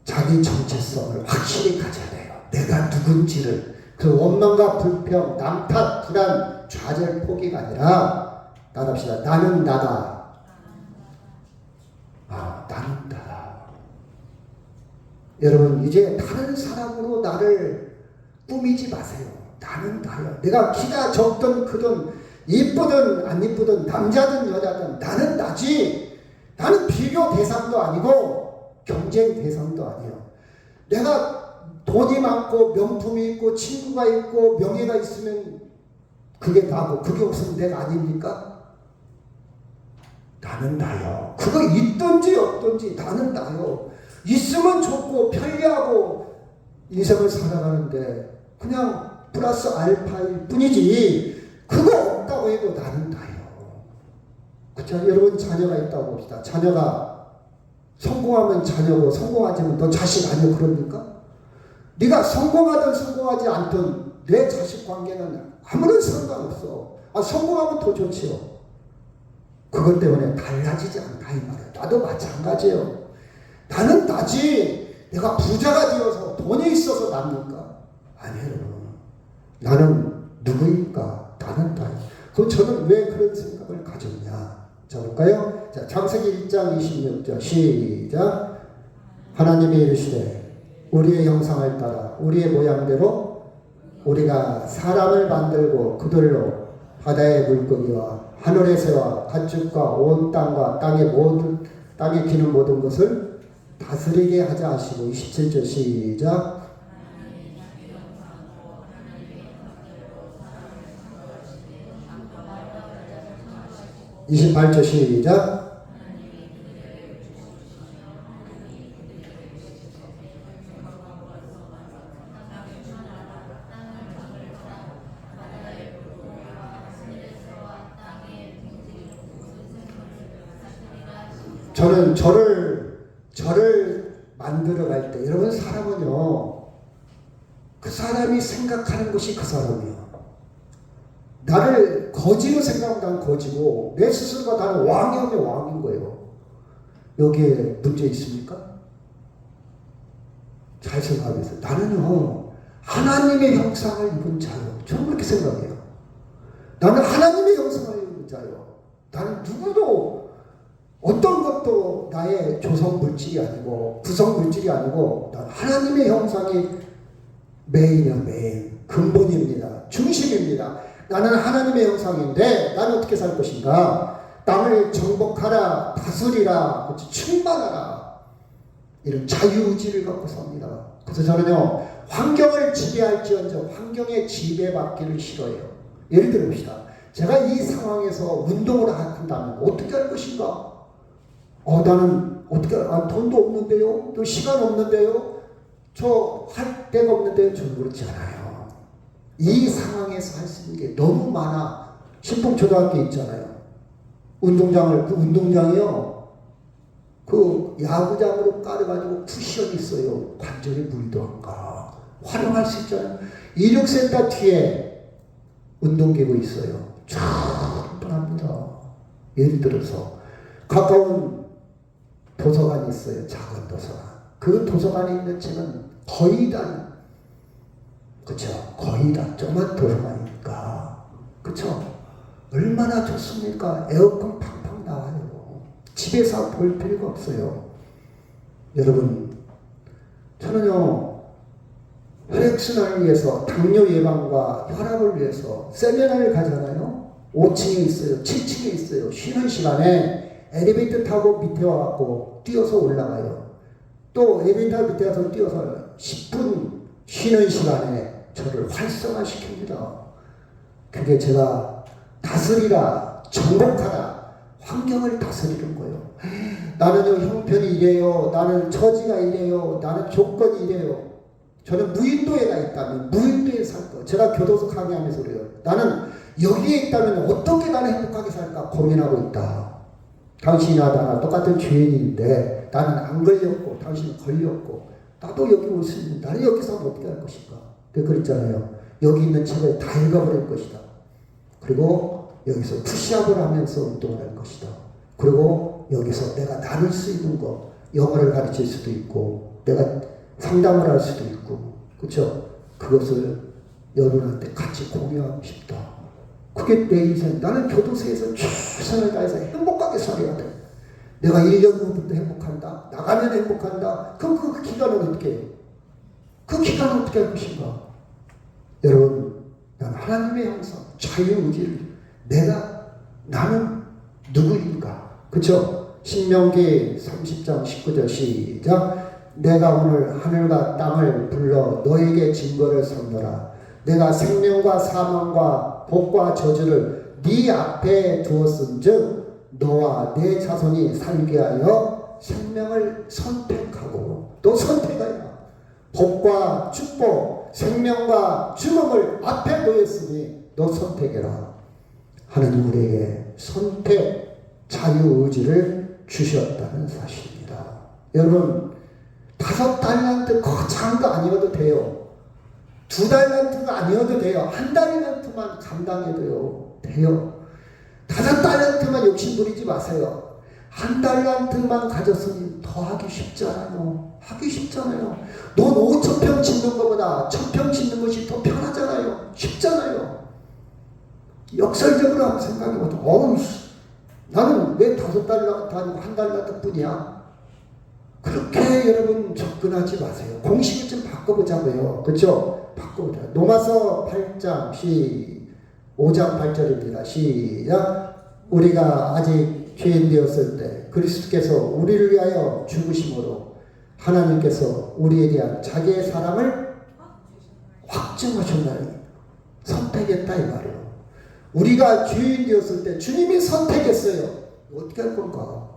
자기 정체성을 확실히 가져야 돼요. 내가 누군지를. 그 원망과 불평, 남 탓, 불안, 좌절, 포기가 아니라 나갑시다. 나는 나다. 나는 나다. 여러분, 이제 다른 사람으로 나를 꾸미지 마세요. 나는 나야. 내가 키가 적든 크든 이쁘든 안 이쁘든 남자든 여자든 나는 나지. 나는 비교 대상도 아니고 경쟁 대상도 아니에요. 내가 돈이 많고 명품이 있고 친구가 있고 명예가 있으면 그게 나고 그게 없으면 내가 아닙니까? 나는 나요. 그거 있든지 없든지 나는 나요. 있으면 좋고 편리하고 인생을 살아가는데 그냥 플러스 알파일 뿐이지 그거 없다고 해도 나는 나요. 그쵸? 여러분 자녀가 있다고 봅시다. 자녀가 성공하면 자녀고 성공하지 않으면 너 자식 아니요 그럽니까? 네가 성공하든 성공하지 않든 내 자식 관계는 아무런 상관없어. 성공하면 더 좋지요. 그것 때문에 달라지지 않다 이 말이에요. 나도 마찬가지예요. 나는 나지. 내가 부자가 되어서 돈이 있어서 납니까? 아니에요. 나는 누구일까? 나는 나요. 그럼 저는 왜 그런 생각을 가졌냐? 자, 볼까요? 자, 창세기 1장 26절 시작. 하나님이 이르시되 우리의 형상을 따라 우리의 모양대로 우리가 사람을 만들고 그들로 바다의 물고기와 하늘의 새와 가축과 온 땅과 땅에 기는 모든 것을 다스리게 하자 하시고 27절 시작. 28절 시작. 저는 저를 만들어 갈 때, 여러분 사람은요, 그 사람이 생각하는 것이 그 사람이요. 나를 거지로 생각하면 난 거지고, 내 스스로가 나는 왕이면 왕인 거예요. 여기에 문제 있습니까? 잘 생각해보세요. 나는요, 하나님의 형상을 입은 자요. 저는 그렇게 생각해요. 나는 하나님의 형상을 입은 자요. 나는 누구도 어떤 것도 나의 조성 물질이 아니고 구성 물질이 아니고 난 하나님의 형상이 메인이야. 메인 근본입니다. 중심입니다. 나는 하나님의 형상인데 나는 어떻게 살 것인가? 땅을 정복하라, 다스리라, 충만하라, 이런 자유의지를 갖고 삽니다. 그래서 저는요, 환경을 지배할지언정 환경에 지배받기를 싫어해요. 예를 들어 봅시다. 제가 이 상황에서 운동을 한다면 어떻게 할 것인가? 나는 어떻게, 돈도 없는데요? 또 시간 없는데요? 저 할 데가 없는데요? 저는 그렇지 않아요. 이 상황에서 할 수 있는 게 너무 많아. 신봉초등학교 있잖아요. 운동장이요. 그 야구장으로 깔아가지고 쿠션이 있어요. 관절에 물도 안 가. 활용할 수 있잖아요. 이륙센터 뒤에 운동기구 있어요. 충분합니다. 예를 들어서 가까운 도서관이 있어요. 작은 도서관. 그 도서관에 있는 책은 거의 다, 그쵸? 거의 다 조그만 도서관이니까. 그쵸? 얼마나 좋습니까? 에어컨 팡팡 나와요. 집에서 볼 필요가 없어요. 여러분, 저는요, 혈액순환을 위해서, 당뇨 예방과 혈압을 위해서 세미나를 가잖아요. 5층에 있어요. 7층에 있어요. 쉬는 시간에 엘리베이터 타고 밑에 와갖고 뛰어서 올라가요. 또 엘리베이터 밑에 가서 뛰어서 10분 쉬는 시간에 저를 활성화시킵니다. 그게 제가 다스리라, 정복하라, 환경을 다스리는 거예요. 나는 형편이 이래요. 나는 처지가 이래요. 나는 조건이 이래요. 저는 무인도에가 있다면 무인도에 살 거. 제가 교도소 강의하면서 그래요. 나는 여기에 있다면 어떻게 나는 행복하게 살까 고민하고 있다. 당신이나 나나 똑같은 죄인인데 나는 안 걸렸고 당신은 걸렸고 나도 여기 올 수 있는 나는 여기서 어떻게 할 것인가. 그랬잖아요. 여기 있는 책을 다 읽어버릴 것이다. 그리고 여기서 푸시업을 하면서 운동을 할 것이다. 그리고 여기서 내가 나눌 수 있는 거, 영어를 가르칠 수도 있고 내가 상담을 할 수도 있고, 그렇죠? 그것을 여러분한테 같이 공유하고 싶다. 그게 내 인생. 나는 교도소에서 최선을 다해서 행복하게 살아야 돼. 내가 1년 후부터 행복한다. 나가면 행복한다. 그럼 그 기간은 어떻게 해요? 그 기간은 어떻게 할 것인가? 여러분, 난 하나님의 형상, 자유의지를 나는 누구인가? 그쵸? 신명기 30장 19절 시작. 내가 오늘 하늘과 땅을 불러 너에게 증거를 선노라. 내가 생명과 사망과 복과 저주를 네 앞에 두었은즉 너와 내 자손이 살게 하여 생명을 선택하고 또 선택하여 복과 축복, 생명과 죽음을 앞에 놓였으니 너 선택해라. 하나님 우리에게 선택, 자유의지를 주셨다는 사실입니다. 여러분, 5달란트 거창한 거 아니어도 돼요. 2달란트가 아니어도 돼요. 1달란트만 감당해도요. 돼요. 5달란트만 욕심부리지 마세요. 1달란트만 가졌으니 더 하기 쉽잖아요. 하기 쉽잖아요. 넌 5,000평 짓는 것보다 1,000평 짓는 것이 더 편하잖아요. 쉽잖아요. 역설적으로 한번 생각해보자. 어우, 나는 왜 5달 다니고 1달 나도 뿐이야? 그렇게 여러분 접근하지 마세요. 공식을 좀 바꿔보자고요. 그렇죠? 바꿔보자. 로마서 8장 5장 8절입니다. 시작. 우리가 아직 죄인 되었을 때 그리스도께서 우리를 위하여 죽으심으로 하나님께서 우리에 대한 자기의 사랑을 확증하셨나니 선택했다 이 말이에요. 우리가 죄인 되었을 때 주님이 선택했어요. 어떻게 할 건가?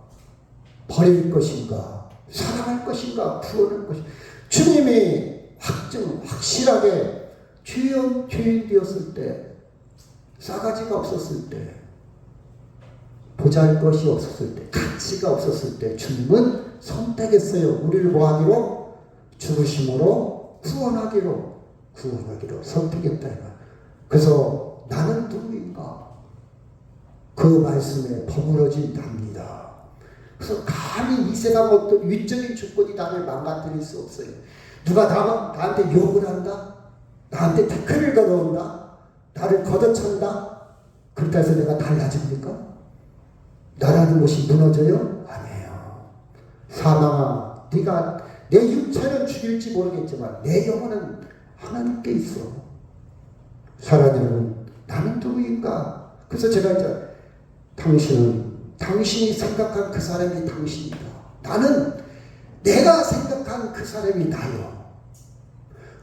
버릴 것인가? 사랑할 것인가? 구원할 것인가? 주님이 확실하게 죄인 되었을 때, 싸가지가 없었을 때, 보잘것이 없었을 때, 가치가 없었을 때 주님은 선택했어요. 우리를 뭐하기로? 죽으심으로 구원하기로 선택했다. 그래서 나는 누구인가? 그 말씀에 버무러진 답니다. 그래서 감히 이 세상 어떤 위적인 조건이 나를 망가뜨릴 수 없어요. 누가 나한테 욕을 한다? 나한테 태클을 걸어온다? 나를 걷어찬다? 그렇다 해서 내가 달라집니까? 나라는 것이 무너져요? 아니에요. 사망아, 네가 내 육체는 죽일지 모르겠지만 내 영혼은 하나님께 있어. 사랑하는 여러분, 나는 누구인가? 그래서 제가 이제 당신이 생각한 그 사람이 당신이다. 나는 내가 생각한 그 사람이 나요.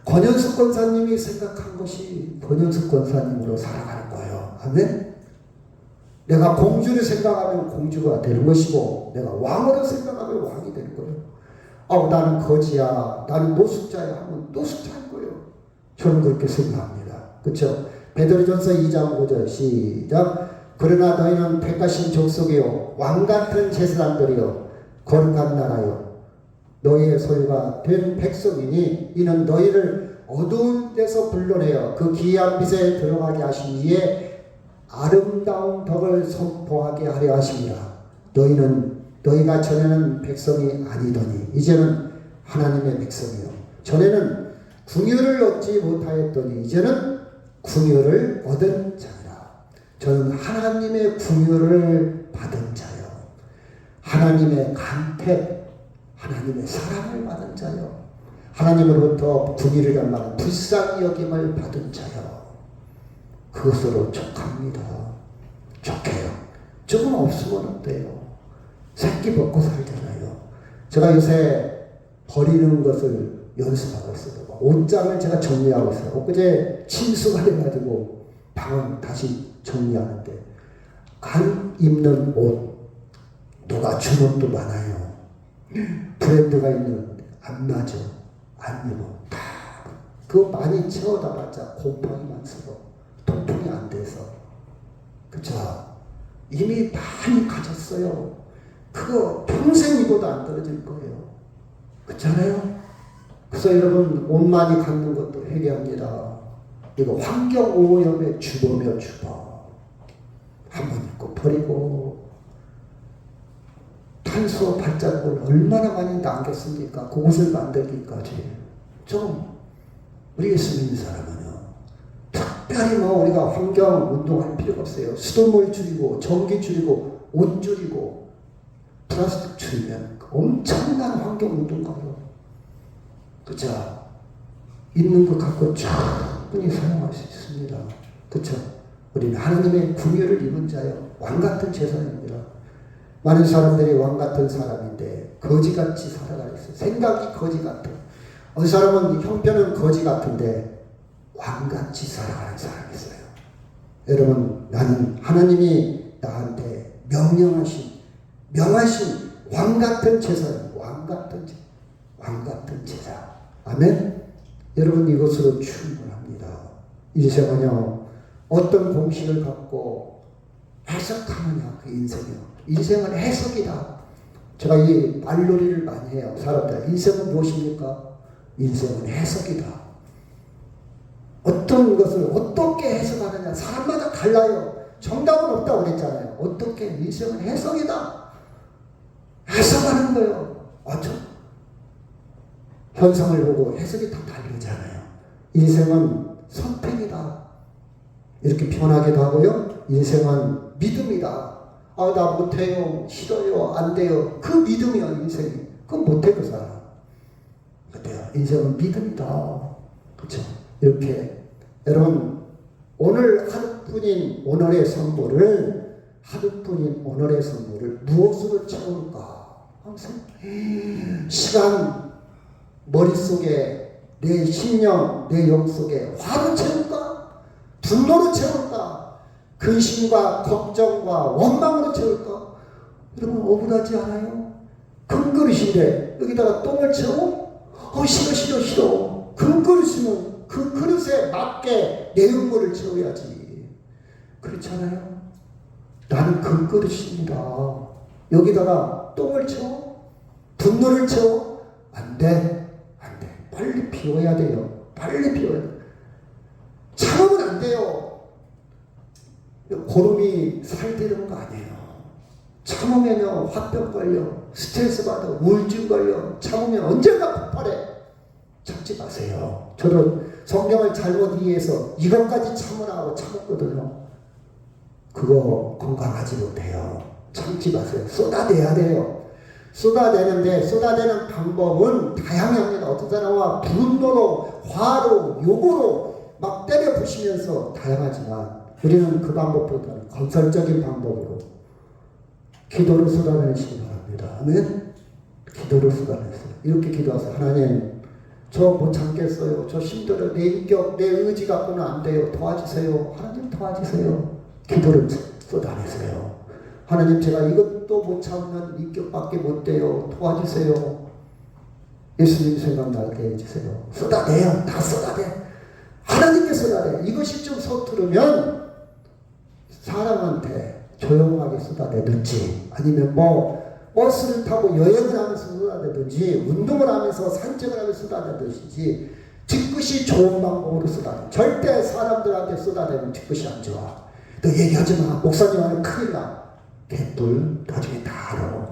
권현숙 권사님이 생각한 것이 권현숙 권사님으로 살아가는 거예요. 아멘? 내가 공주를 생각하면 공주가 되는 것이고 내가 왕으로 생각하면 왕이 되는 거예요. 나는 거지야, 나는 노숙자야 하면 노숙자인 거예요. 저는 그렇게 생각합니다. 그렇죠? 베드로전서 2장 5절 시작. 그러나 너희는 택하신 족속이요 왕같은 제사장들이요 거룩한 나라요 너희의 소유가 된 백성이니 이는 너희를 어두운 데서 불러내어 그 기이한 빛에 들어가게 하신 이에 아름다운 덕을 선포하게 하려 하십니다. 너희가 전에는 백성이 아니더니 이제는 하나님의 백성이요 전에는 궁유를 얻지 못하였더니 이제는 궁유를 얻은 자니라. 저는 하나님의 궁유를 받은 자요 하나님의 간택, 하나님의 사랑을 받은 자요 하나님으로부터 궁유를 말하는 불쌍히 여김을 받은 자요 그것으로 족합니다. 족해요. 조금 없으면 어때요? 새끼 먹고 살잖아요. 제가 요새 버리는 것을 연습하고 있어요. 옷장을 제가 정리하고 있어요. 엊그제 침수가 돼가지고 방을 다시 정리하는데 안 입는 옷, 누가 준 옷도 많아요. 브랜드가 있는 안 맞아, 안 입어. 다 그거 많이 채워다 봤자 곰팡이만 쓰고 통풍이 안 돼서 그쵸? 이미 많이 가졌어요. 그거 평생 입어도 안 떨어질 거예요. 그렇잖아요? 그래서 여러분 옷 많이 갖는 것도 회개합니다. 이거 환경오염의 주범이요 주범. 한번 입고 버리고 탄소 발자국을 얼마나 많이 남겼습니까? 그것을 만들기까지. 좀 우리 예수 믿는 사람은요 특별히 우리가 환경 운동할 필요가 없어요. 수돗물 줄이고 전기 줄이고 옷 줄이고 플라스틱 줄이면 엄청난 환경 운동가요. 그쵸? 있는 것 갖고 충분히 사용할 수 있습니다. 그쵸? 우리는 하나님의 궁유를 입은 자요 왕같은 제사입니다. 많은 사람들이 왕같은 사람인데 거지같이 살아가 있어요. 생각이 거지같아. 어느 사람은 형편은 거지같은데 왕같이 살아가는 사람이 있어요. 여러분, 나는 하나님이 나한테 명하신 왕같은 제사예요. 왕같은 제사. 아멘? 여러분, 이것으로 충분합니다. 인생은요 어떤 공식을 갖고 해석하느냐, 그 인생이요. 인생은 해석이다. 제가 이 말놀이를 많이 해요. 사람들, 인생은 무엇입니까? 인생은 해석이다. 어떤 것을 어떻게 해석하느냐, 사람마다 달라요. 정답은 없다고 그랬잖아요. 어떻게? 인생은 해석이다. 해석하는 거예요. 맞죠? 현상을 보고 해석이 다 다르잖아요. 인생은 선택이다. 이렇게 표현하기도 하고요. 인생은 믿음이다. 아, 나 못해요. 싫어요. 안 돼요. 그 믿음이야, 인생이. 그건 못해, 그 사람. 어때요? 인생은 믿음이다. 그렇죠? 이렇게. 여러분, 오늘 하루뿐인 오늘의 선물을 무엇으로 채울까? 항상 시간, 머릿속에, 내 심령, 내 영속에 화로 채울까? 분노로 채울까? 근심과 걱정과 원망으로 채울까? 여러분, 억울하지 않아요? 큰 그릇인데 여기다가 똥을 채워? 싫어. 큰 그릇이면 그 그릇에 맞게 내용물을 채워야지. 그렇잖아요? 나는 큰 그릇입니다. 여기다가 똥을 채워? 분노를 채워? 안 돼. 빨리 비워야 돼요. 참으면 안 돼요. 고름이 살되는 거 아니에요. 참으면요, 화병 걸려, 스트레스 받아, 우울증 걸려. 참으면 언젠가 폭발해. 참지 마세요. 저도 성경을 잘못 이해해서 이것까지 참으라 하고 참았거든요. 그거 건강하지 못해요. 참지 마세요. 쏟아내야 돼요. 쏟아내는 방법은 다양합니다. 어떤 사람은 분노로, 화로, 욕으로 막 때려 부시면서 다양하지만 우리는 그 방법보다는 건설적인 방법으로 기도를 쏟아내시기 바랍니다. 아멘? 기도를 쏟아내세요. 이렇게 기도하세요. 하나님, 저 못 참겠어요. 저 힘들어요. 내 인격, 내 의지 갖고는 안 돼요. 도와주세요. 하나님 도와주세요. 기도를 쏟아내세요. 하나님, 제가 이것도 못 참는 인격밖에 못 돼요. 도와주세요. 예수님 생각나게 해주세요. 쏟아내요. 다 쏟아내. 하나님께 쏟아내. 이것이 좀 서투르면 사람한테 조용하게 쏟아내든지, 아니면 버스를 타고 여행을 하면서 쏟아내든지, 운동을 하면서 산책을 하면서 쏟아내든지, 뒤끝이 좋은 방법으로 쏟아내. 절대 사람들한테 쏟아내면 뒤끝이 안 좋아. 너 얘기하지 마. 목사님하면 큰일 나. 개뿔 나중에 다 알아.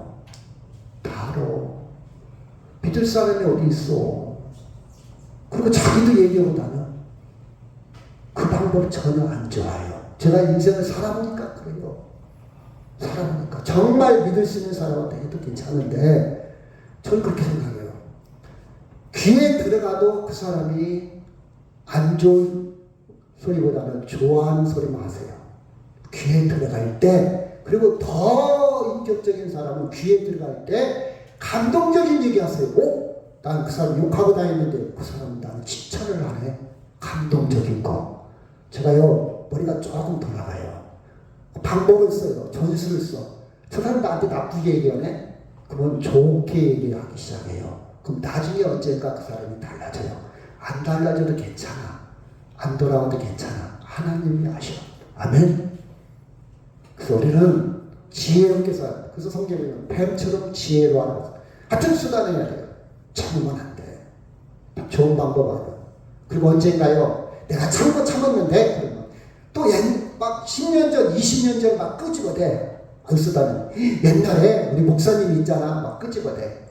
믿을 사람이 어디 있어. 그리고 자기도 얘기하고 나는 그 방법 전혀 안 좋아요. 제가 인생을 살아보니까 그래요. 정말 믿을 수 있는 사람한테 해도 괜찮은데 저는 그렇게 생각해요. 귀에 들어가도 그 사람이 안 좋은 소리보다는 좋아하는 소리만 하세요. 귀에 들어갈 때, 그리고 더 인격적인 사람은 귀에 들어갈 때 감동적인 얘기 하세요. 난 그 사람 욕하고 다녔는데 그 사람은 나는 칭찬을 하네. 감동적인 거. 제가요, 머리가 조금 돌아가요. 방법을 써요. 전술을 써. 저 사람 나한테 나쁘게 얘기하네? 그러면 좋게 얘기하기 시작해요. 그럼 나중에 언젠가 그 사람이 달라져요. 안 달라져도 괜찮아. 안 돌아와도 괜찮아. 하나님이 아셔. 아멘. 그래서 우리는 지혜롭게 살아요. 그래서 성경에는 뱀처럼 지혜로 하라고. 하여튼 수단해야 돼요. 참으면 안 돼. 좋은 방법 아니에요. 그리고 언젠가요, 내가 참았는데, 그러면 또 막 10년 전, 20년 전 막 끄집어대. 안 쓰다니. 옛날에 우리 목사님이 있잖아. 막 끄집어대.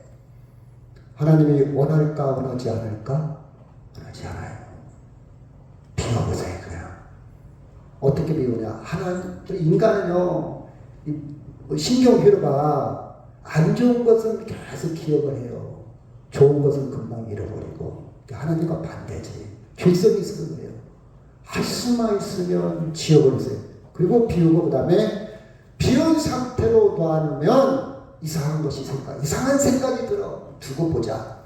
하나님이 원할까, 원하지 않을까? 원하지 않아요. 비워보세요, 그냥. 어떻게 비우냐? 인간은요, 신경회로가 안 좋은 것은 계속 기억을 해요. 좋은 것은 금방 잃어버리고. 하나님과 반대지. 죄성이 있어서 그래요. 할 수만 있으면 지워버리세요. 그리고 비우고, 그 다음에 비운 상태로 놔놓으면 이상한 생각이 들어. 두고 보자.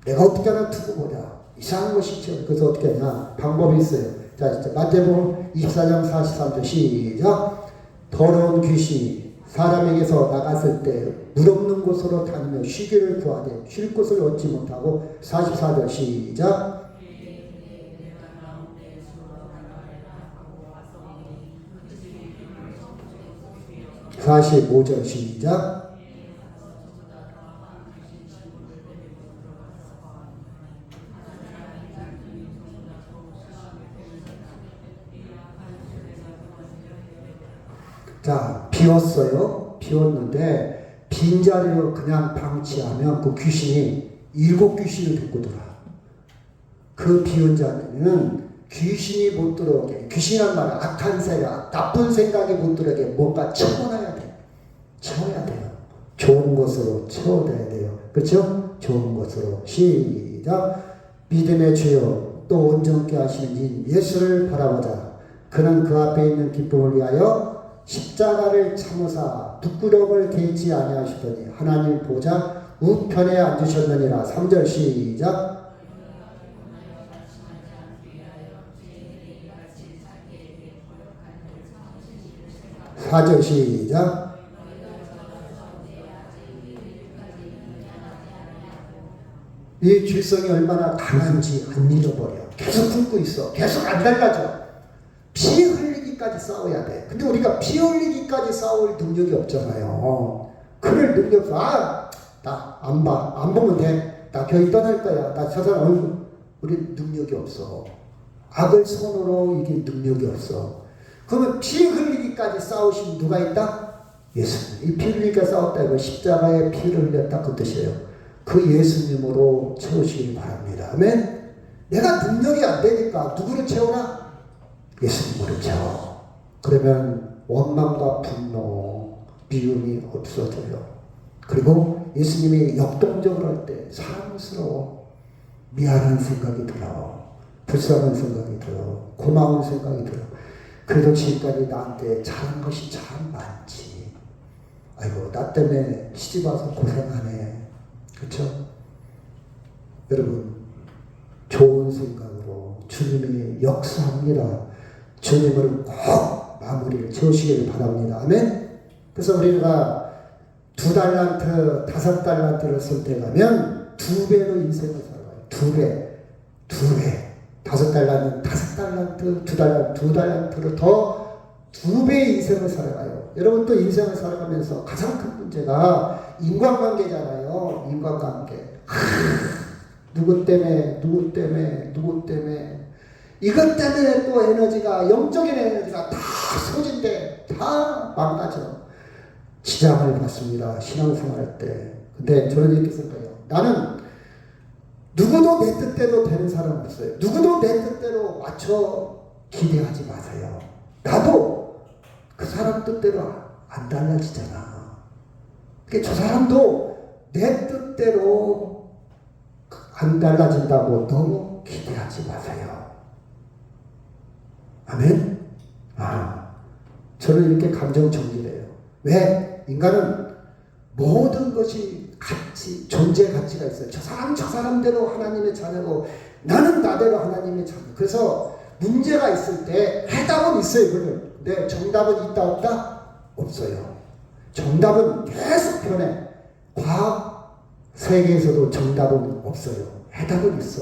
내가 어떻게 하나 두고 보자. 이상한 것이 있죠. 그래서 어떻게 하냐? 방법이 있어요. 자, 마태복음 24장 43절 시작. 더러운 귀신이 사람에게서 나갔을 때 물 없는 곳으로 다니며 쉬기를 구하되 쉴 곳을 얻지 못하고 44절 시작. 45절 시작. 자, 비웠어요. 비웠는데 빈자리로 그냥 방치하면 그 귀신이 7 귀신을 데리고 돌아. 그 비운 자리는 귀신이 못 들어오게, 귀신이란 말은 악한 생각, 나쁜 생각이 못 들어오게 뭔가 채워놔야 돼. 채워야 돼요. 좋은 것으로 채워둬야 돼요. 그렇죠? 좋은 것으로. 시작. 믿음의 주여 또 온전케 하시는 이 예수를 바라보자. 그는 그 앞에 있는 기쁨을 위하여 십자가를 참으사 부끄러움을 개의치 아니하시더니 하나님 보좌 우편에 앉으셨느니라. 3절 시작. 4절 시작. 이 질성이 얼마나 강한지 안 잃어버려. 계속 품고 있어. 계속 안 달라져. 피 흘리기까지 싸워야 돼. 근데 우리가 피 흘리기까지 싸울 능력이 없잖아요. 그럴 능력이 없어. 나 안 봐. 안 보면 돼. 나 교회 떠날 거야. 나 저 사람 얼굴. 우리 능력이 없어. 악을 손으로 이길 능력이 없어. 그러면 피 흘리기까지 싸우신 누가 있다? 예수님. 이 피 흘리기까지 싸웠다. 이거 십자가에 피를 흘렸다. 그 뜻이에요. 그 예수님으로 채우시길 바랍니다. 아멘. 내가 능력이 안 되니까 누구를 채우나? 예수님으로 채워. 그러면 원망과 분노, 미움이 없어져요. 그리고 예수님이 역동적으로 할 때 사랑스러워. 미안한 생각이 들어. 불쌍한 생각이 들어. 고마운 생각이 들어. 그래도 지금까지 나한테 잘한 것이 참 많지. 아이고 나 때문에 시집와서 고생하네. 그렇죠? 여러분 좋은 생각으로 주님이 역사합니다. 주님을 꼭 마무리를 지으시길 바랍니다. 아멘. 그래서 우리가 2달란트, 5달란트를 선택하면 2배로 인생을 살아가요. 2배. 5달란트, 5달란트, 2달란트를 더 2배의 인생을 살아가요. 여러분 또 인생을 살아가면서 가장 큰 문제가 인간관계잖아요. 인간관계. 누구 때문에 이것 때문에 또 에너지가, 영적인 에너지가 다 소진돼. 다 망가져. 지장을 받습니다. 신앙생활 때. 근데 저는 이렇게 생각해요. 나는 누구도 내 뜻대로 되는 사람 없어요. 누구도 내 뜻대로 맞춰 기대하지 마세요. 나도 그 사람 뜻대로 안 달라지잖아. 그러니까 저 사람도 내 뜻대로 안 달라진다고 너무 기대하지 마세요. 아멘? 저는 이렇게 감정 정리해요. 왜? 인간은 모든 것이 가치, 존재 가치가 있어요. 저 사람대로 하나님의 자녀고 나는 나대로 하나님의 자녀. 그래서 문제가 있을 때 해답은 있어요. 근데 정답은 있다 없다? 없어요. 정답은 계속 변해. 과학 세계에서도 정답은 없어요. 해답은 있어.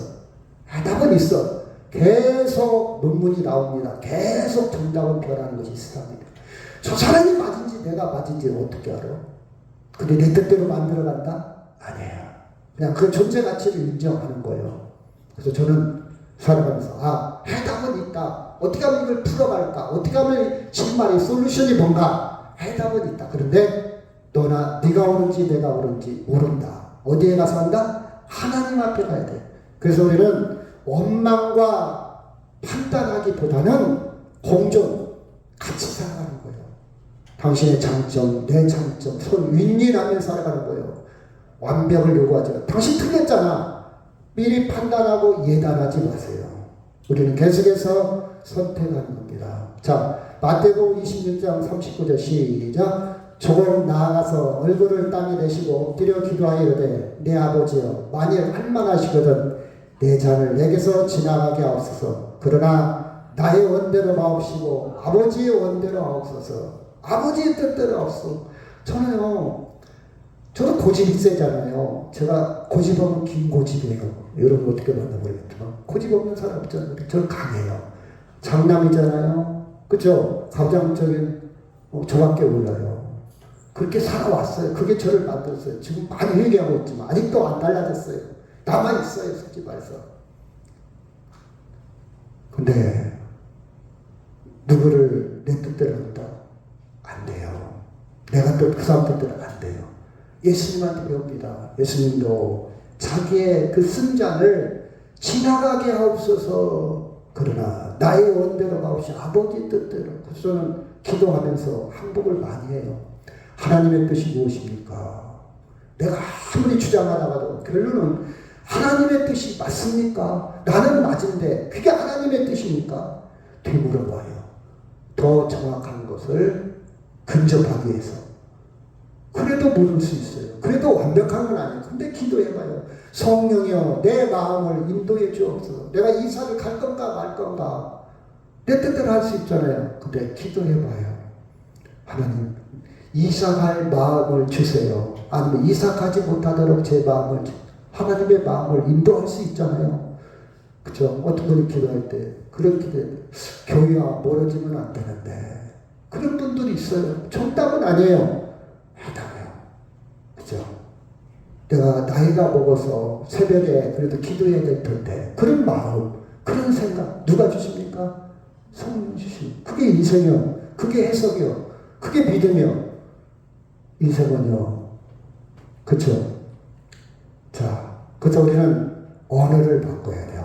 해답은 있어. 계속 논문이 나옵니다. 계속 정답은 변하는 것이 세상입니다. 저 사람이 맞은지 내가 맞은지 어떻게 알아? 근데 내 뜻대로 만들어간다? 아니에요. 그냥 그 존재 가치를 인정하는 거예요. 그래서 저는 살아가면서 해답은 있다. 어떻게 하면 이걸 풀어갈까? 어떻게 하면 질문의 솔루션이 뭔가? 해답은 있다. 그런데 네가 옳은지 내가 옳은지 모른다. 어디에 가서 한다? 하나님 앞에 가야 돼. 그래서 우리는 원망과 판단하기보다는 공존, 같이 살아가는 거예요. 당신의 장점, 내 장점, 서로 윈윈하며 살아가는 거예요. 완벽을 요구하지. 당신 틀렸잖아. 미리 판단하고 예단하지 마세요. 우리는 계속해서 선택하는 겁니다. 자, 마태복음 26장 39절 시작. 조금 나아가서 얼굴을 땅에 대시고 엎드려 기도하여 이르되 내 아버지여 만일 할만하시거든 내 잔을 내게서 지나가게 하옵소서. 그러나 나의 원대로 마옵시고 아버지의 원대로 하옵소서. 아버지의 뜻대로 하옵소서. 저도 고집이 세잖아요. 제가 고집 없는 긴 고집이에요. 여러분 어떻게 봤나 모르겠지만 고집 없는 사람 없잖아요. 저는 강해요. 장남이잖아요. 그죠? 가장적인 저밖에 몰라요. 그렇게 살아왔어요. 그게 저를 만들었어요. 지금 많이 회개하고 있지만 아직도 안 달라졌어요. 남아있어요. 솔직히 말해서. 근데 누구를 내 뜻대로 한다? 안 돼요. 내가 또 그 사람 뜻대로 안 돼요. 예수님한테 배웁니다. 예수님도 자기의 그 승잔을 지나가게 하옵소서. 그러나 나의 원대로가 없이 아버지 뜻대로. 그래서 저는 기도하면서 항복을 많이 해요. 하나님의 뜻이 무엇입니까? 내가 아무리 주장하다가도 결론은 하나님의 뜻이 맞습니까? 나는 맞은데 그게 하나님의 뜻입니까? 되물어봐요. 더 정확한 것을 근접하기 위해서. 그래도 모를 수 있어요. 그래도 완벽한 건 아니에요. 근데 기도해봐요. 성령이여 내 마음을 인도해 주옵소서. 내가 이사를 갈 건가 말 건가 내 뜻대로 할 수 있잖아요. 근데 기도해봐요. 하나님 이사갈 마음을 주세요. 아니면 이사가지 못하도록 제 마음을 하나님의 마음을 인도할 수 있잖아요. 그죠? 어떤 분이 기도할 때 그런 기도 교회와 멀어지면 안 되는데 그런 분들이 있어요. 정답은 아니에요. 해당해요. 그죠? 내가 나이가 먹어서 새벽에 그래도 기도해야 될 텐데 그런 마음, 그런 생각 누가 주십니까? 성령 주십니다. 그게 인생이요. 그게 해석이요. 그게 믿음이요. 인생은요. 그쵸? 자, 그래서 우리는 언어를 바꿔야 돼요.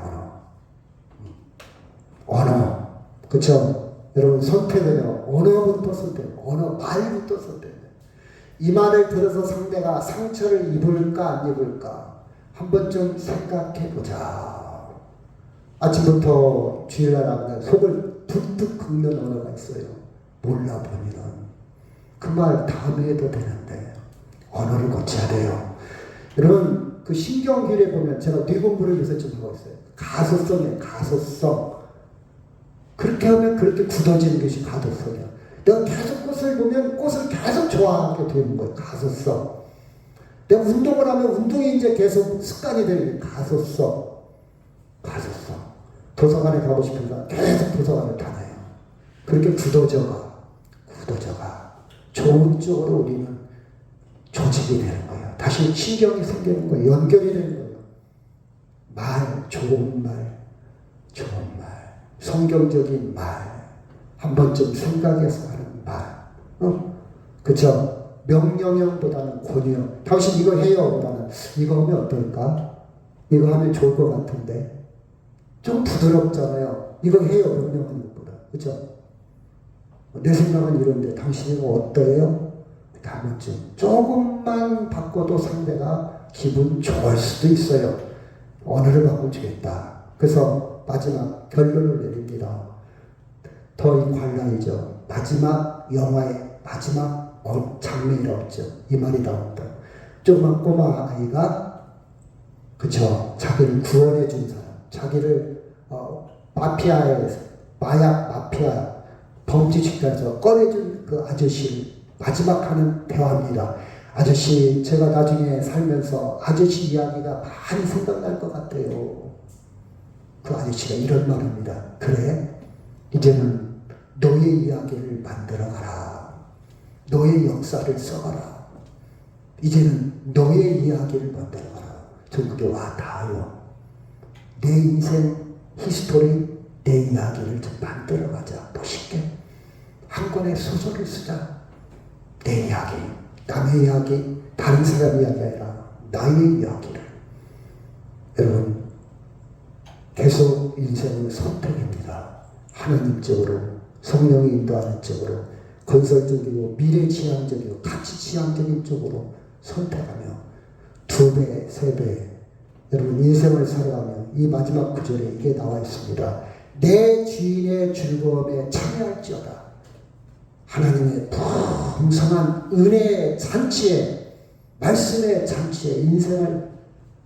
언어. 그쵸? 여러분 선택은요. 언어부터 선택. 언어, 말부터 선택. 이 말을 들어서 상대가 상처를 입을까 안 입을까 한 번쯤 생각해 보자. 아침부터 주일날 하면 속을 툭툭 긁는 언어가 있어요. 몰라보면은 그 말 다음에 해도 되는데 언어를 고쳐야 돼요. 여러분 그 신경길에 보면 제가 뇌 공부를 요새 좀 하고 있어요. 가소성이에요. 가소성. 그렇게 하면 그렇게 굳어지는 것이 가소성이야. 내가 계속 꽃을 보면 꽃을 계속 좋아하게 되는 거예요. 가소성. 내가 운동을 하면 운동이 이제 계속 습관이 되는 게 가소성. 가소성. 도서관에 가고 싶은 사람 계속 도서관을 다녀요. 그렇게 굳어져가. 좋은 쪽으로 우리는 조직이 되는 거예요. 다시 신경이 생기는 거예요. 연결이 되는 거예요. 말, 좋은 말. 성경적인 말. 한 번쯤 생각해서 하는 말. 그쵸? 명령형보다는 권유형. 당신 이거 해요. 보다는 이거 하면 어떨까? 이거 하면 좋을 것 같은데. 좀 부드럽잖아요. 이거 해요. 명령하는 것보다. 그쵸? 내 생각은 이런데 당신은 어때요? 한 번쯤 조금만 바꿔도 상대가 기분 좋을 수도 있어요. 언어를 바꿔주겠다. 그래서 마지막 결론을 내립니다. 더 이 관람이죠. 마지막 영화의 마지막 장면이 나왔죠. 이 말이 나온다. 조그만 꼬마 아이가 그쵸 자기를 구원해 준 사람, 자기를 마피아에서 마약 마피아 범죄 집단에서 꺼내준 그 아저씨를 마지막 하는 대화입니다. 아저씨 제가 나중에 살면서 아저씨 이야기가 많이 생각날 것 같아요. 그 아저씨가 이런 말합니다. 그래 이제는 너의 이야기를 만들어가라. 너의 역사를 써가라. 이제는 너의 이야기를 만들어가라. 전 그게 와 닿아요. 내 인생 히스토리 내 이야기를 좀 만들어가자. 멋있게 한 권의 소설을 쓰자. 내 이야기, 남의 이야기, 다른 사람 이야기 아니라 나의 이야기를. 여러분 계속 인생은 선택입니다. 하나님적으로 성령이 인도하는 쪽으로 건설적이고 미래지향적이고 가치지향적인 쪽으로 선택하며 2배, 3배 여러분 인생을 살아가며 이 마지막 구절에 이게 나와 있습니다. 내 주인의 즐거움에 참여할지어다. 하나님의 풍성한 은혜의 잔치에 말씀의 잔치에 인생을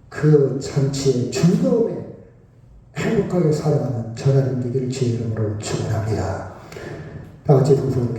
그 잔치의 즐거움에 행복하게 살아가는 저라는 되기를 주의 이름으로 축원합니다. 다 같이 동성을